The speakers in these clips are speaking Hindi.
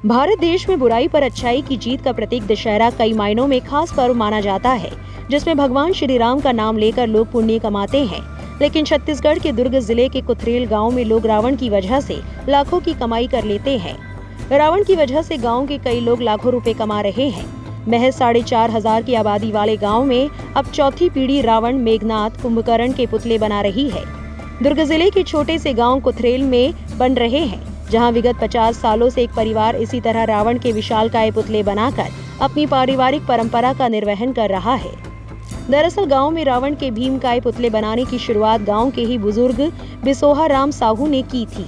भारत देश में बुराई पर अच्छाई की जीत का प्रतीक दशहरा कई मायनों में खास पर्व माना जाता है, जिसमें भगवान श्री राम का नाम लेकर लोग पुण्य कमाते हैं। लेकिन छत्तीसगढ़ के दुर्ग जिले के कुथरेल गांव में लोग रावण की वजह से लाखों की कमाई कर लेते हैं। रावण की वजह से गांव के कई लोग लाखों रुपए कमा रहे हैं। महज 4,500 की आबादी वाले गांव में अब चौथी पीढ़ी रावण, मेघनाथ, कुंभकर्ण के पुतले बना रही है। दुर्ग जिले के छोटे से गांव कुथरेल में बन रहे हैं, जहां विगत 50 सालों से एक परिवार इसी तरह रावण के विशालकाय पुतले बनाकर अपनी पारिवारिक परंपरा का निर्वहन कर रहा है। दरअसल गांव में रावण के भीमकाय पुतले बनाने की शुरुआत गांव के ही बुजुर्ग बिसोहा राम साहू ने की थी।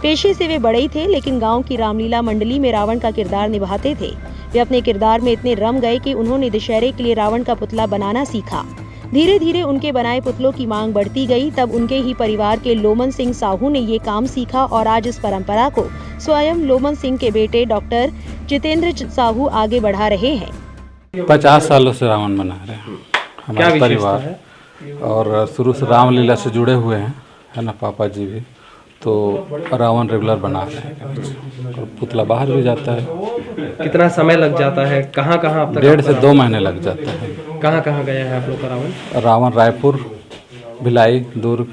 पेशे से वे बड़े ही थे, लेकिन गांव की रामलीला मंडली में रावण का किरदार निभाते थे। वे अपने किरदार में इतने रम गए कि उन्होंने दशहरे के लिए रावण का पुतला बनाना सीखा। धीरे धीरे उनके बनाए पुतलों की मांग बढ़ती गई। तब उनके ही परिवार के लोमन सिंह साहू ने ये काम सीखा और आज इस परंपरा को स्वयं लोमन सिंह के बेटे डॉक्टर जितेंद्र साहू आगे बढ़ा रहे हैं। 50 सालों से रावण बना रहे हैं हमारे परिवार, और शुरू से रामलीला से जुड़े हुए हैं, है ना। पापा जी भी तो रावण रेगुलर बना रहे हैं और पुतला बाहर भी जाता है। कितना समय लग जाता है? कहाँ कहाँ अब तक? 1.5 से 2 महीने लग जाते हैं। कहाँ कहाँ गया है आप लोग का रावण? रावण रायपुर, भिलाई, दुर्ग।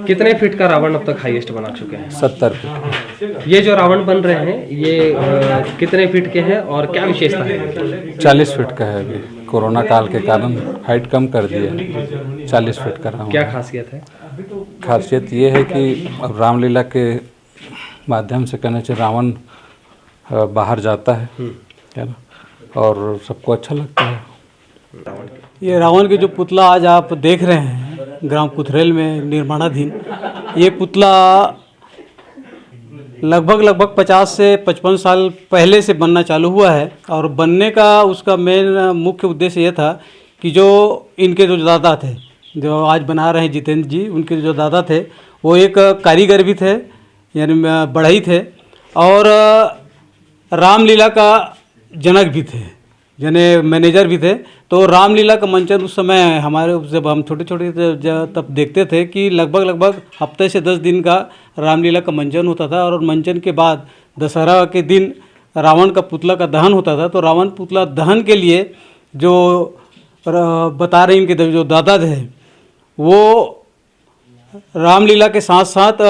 कितने फीट का रावण अब तक हाईएस्ट बना चुके हैं? 70 फीट। ये जो रावण बन रहे हैं ये कितने फीट के हैं और क्या विशेषता है? 40 फीट का है। अभी कोरोना काल के कारण हाइट कम कर दिया, 40 फीट का रावण। क्या खासियत है? खासियत ये है कि अब रामलीला के माध्यम से कहने से रावण बाहर जाता है ना, और सबको अच्छा लगता है। ये रावण के जो पुतला आज आप देख रहे हैं ग्राम कुथरेल में निर्माणाधीन, ये पुतला लगभग 50 से 55 साल पहले से बनना चालू हुआ है। और बनने का उसका मेन मुख्य उद्देश्य ये था कि जो इनके जो दादा थे, जो आज बना रहे हैं जितेंद्र जी, उनके जो दादा थे वो एक कारीगर भी थे, यानी बढ़ई थे, और रामलीला का जनक भी थे, यानी मैनेजर भी थे। तो रामलीला का मंचन उस समय हमारे, जब हम छोटे छोटे तब देखते थे कि लगभग हफ्ते से 10 दिन का रामलीला का मंचन होता था। और मंचन के बाद दशहरा के दिन रावण का पुतला का दहन होता था। तो रावण पुतला दहन के लिए जो बता रहे इनके जो दादा थे, वो रामलीला के साथ साथ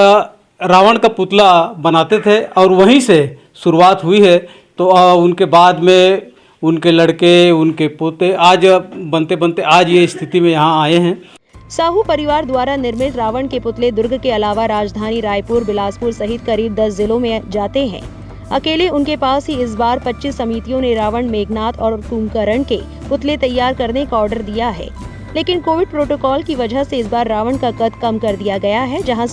रावण का पुतला बनाते थे, और वहीं से शुरुआत हुई है। तो उनके बाद में उनके लड़के, उनके पोते आज बनते बनते आज ये स्थिति में यहाँ आए हैं। साहू परिवार द्वारा निर्मित रावण के पुतले दुर्ग के अलावा राजधानी रायपुर, बिलासपुर सहित करीब 10 जिलों में जाते हैं। अकेले उनके पास ही इस बार 25 समितियों ने रावण, मेघनाथ और कुंभकर्ण के पुतले तैयार करने का ऑर्डर दिया है। लेकिन कोविड प्रोटोकॉल की वजह से इस बार रावण का कद कम कर दिया गया है। जहां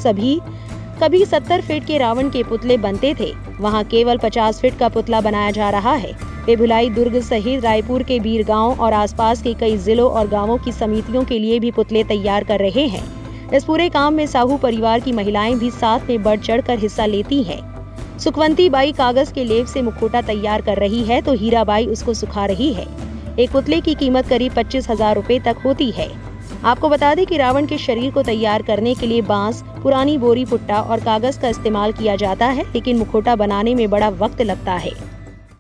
कभी 70 फीट के रावण के पुतले बनते थे, वहां केवल 50 फीट का पुतला बनाया जा रहा है। वे भिलाई, दुर्ग सहित रायपुर के बीरगांव और आसपास के कई जिलों और गांवों की समितियों के लिए भी पुतले तैयार कर रहे हैं। इस पूरे काम में साहू परिवार की महिलाएं भी साथ में बढ़ चढ़कर हिस्सा लेती हैं। सुखवंती बाई कागज के लेप से मुखौटा तैयार कर रही है, तो हीरा बाई उसको सुखा रही है। एक पुतले की कीमत करीब 25,000 रुपए तक होती है। आपको बता दें कि रावण के शरीर को तैयार करने के लिए बांस, पुरानी बोरी, पुट्टा और कागज का इस्तेमाल किया जाता है, लेकिन मुखौटा बनाने में बड़ा वक्त लगता है।